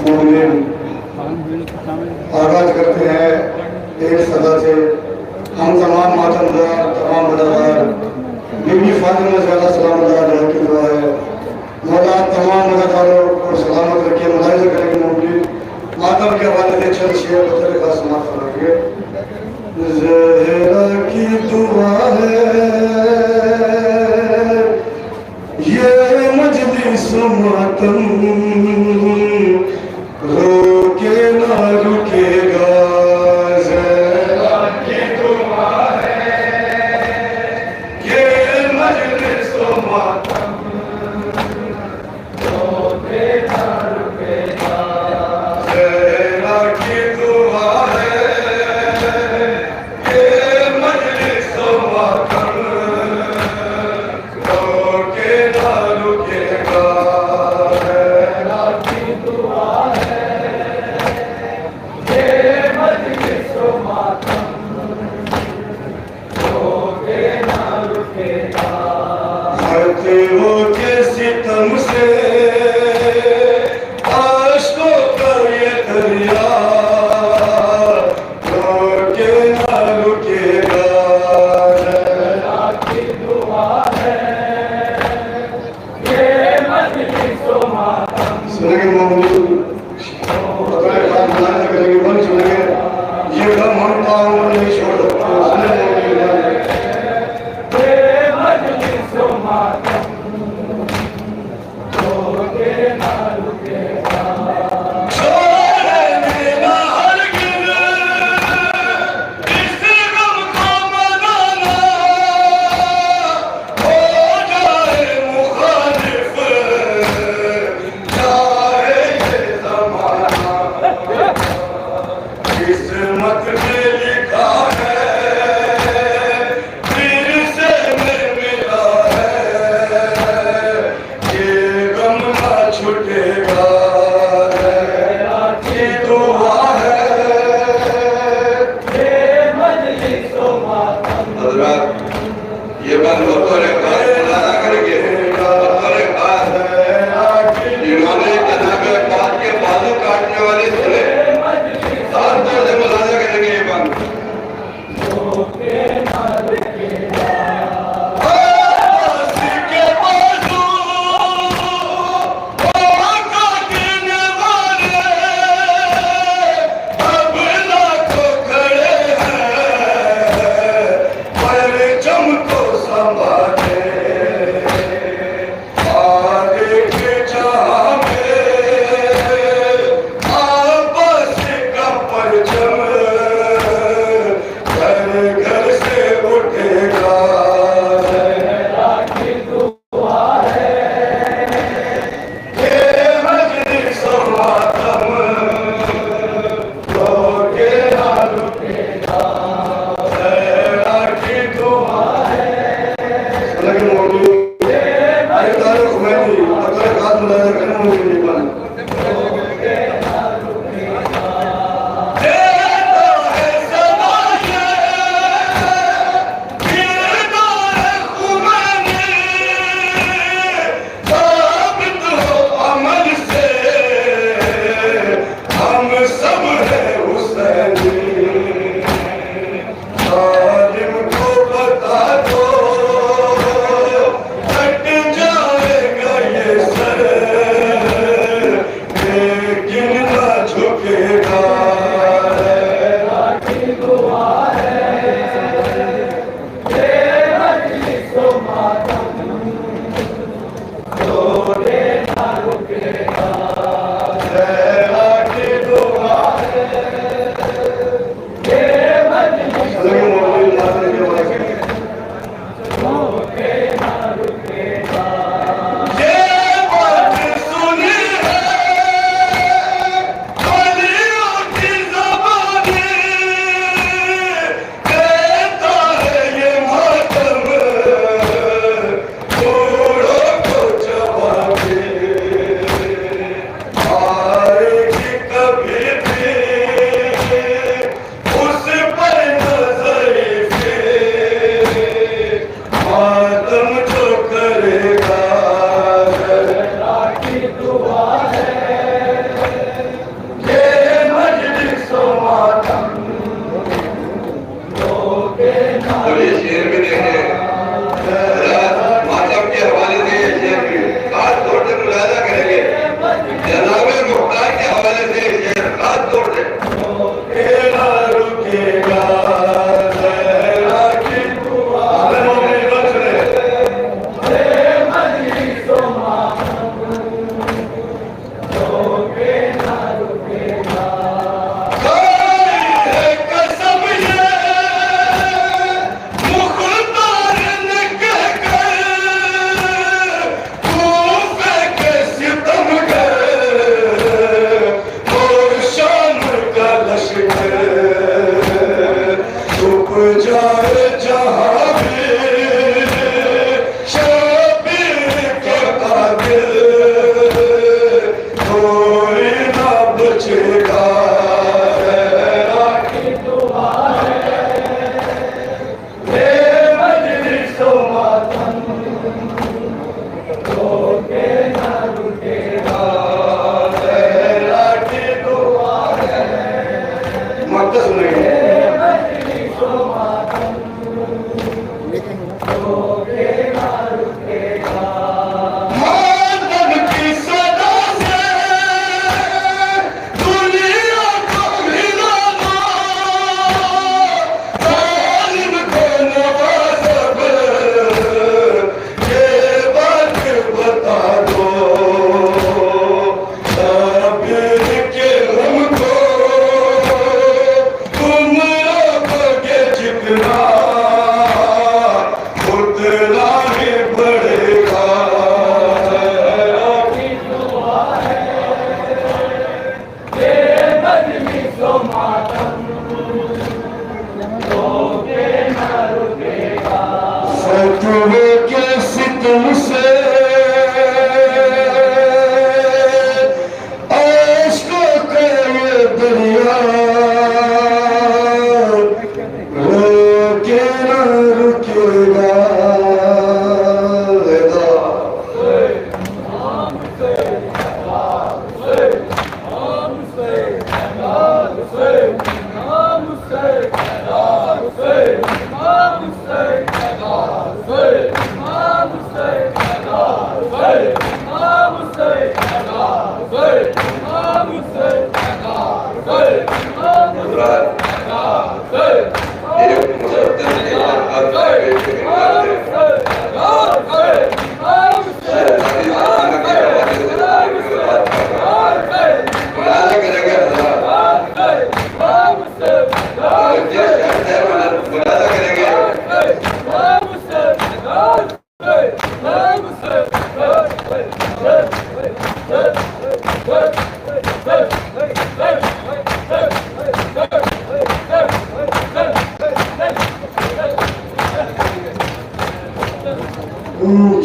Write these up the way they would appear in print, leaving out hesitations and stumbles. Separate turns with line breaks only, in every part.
मोमिन आगाज करते हैं एक सदा से। हम तमाम मातमदार, तमाम मददगार बीबी फातिमा ज़हरा सलाम अलैहा की दुआ है। मौला तमाम मददगारों को सलामत रखे। मुलाहिज़ा करेंगे मोमिन मातम के हवाले से चंद शेर बतौर खास समाअत फरमाएंगे। ज़हरा की दुआ है ये मजलिस मातम, रोके ना रुकेगा। ज़हरा की दुआ है ये मजलिस मातम, रोके ना रुकेगा। ज़हरा की दुआ है ये मजलिस मातम, रोके ना रुकेगा। ज़हरा की दुआ है ये मजलिस मातम, रोके ना रुकेगा। हटो के सितम से आशकों का ये दरिया, रोके ना रुकेगा। ज़हरा की दुआ है ये मजलिस मातम। सुनेंगे मोमिन बतौर खास मुलाहिज़ा करेंगे। मन सुनेंगे ये गम हम पाँव नहीं छोड़ सकते। सुने मोमिन ये मजलिस मातम, रोके ना रुकेगा। छोड़ेंगे ना हरगिज़ इस गम को मनाना, हो जाए मुखालिफ चाहे ये ज़माना। किस्मत में लिखा है हुए के सितम से आशकों का ये दरिया रोके ना रुकेगा।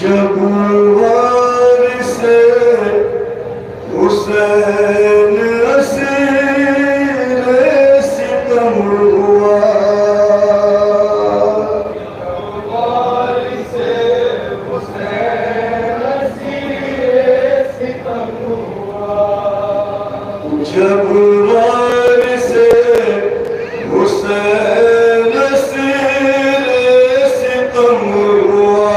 जब वारिसे हुसैन असीर सितम हुआ, वारिसे हुसैन असीर सितम हुआ, जब वारिसे हुसैन असीर सितम हुआ,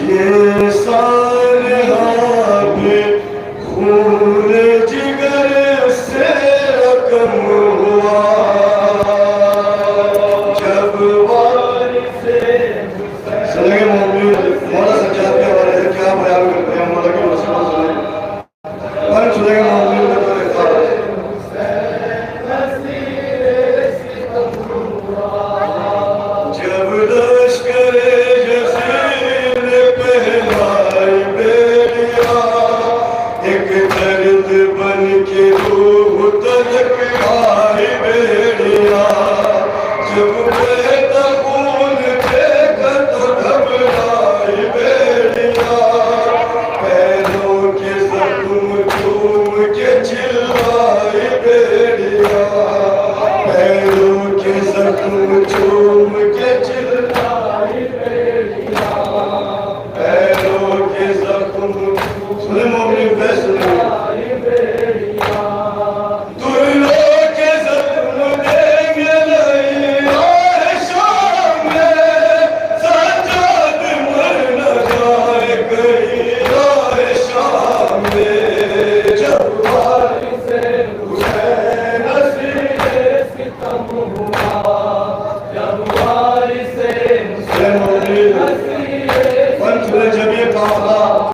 ये सालिहा भी खून जिगर से रकम हुआ, जब वारिसे सुनेंगे मौला सज्जाद के हवाले से क्या बयान करते हैं मौला के मसला सुनेंगे मौलवी का तो लिखा जब लश्कर एक दर्द बन के रूह तलक आई बेड़िया, जब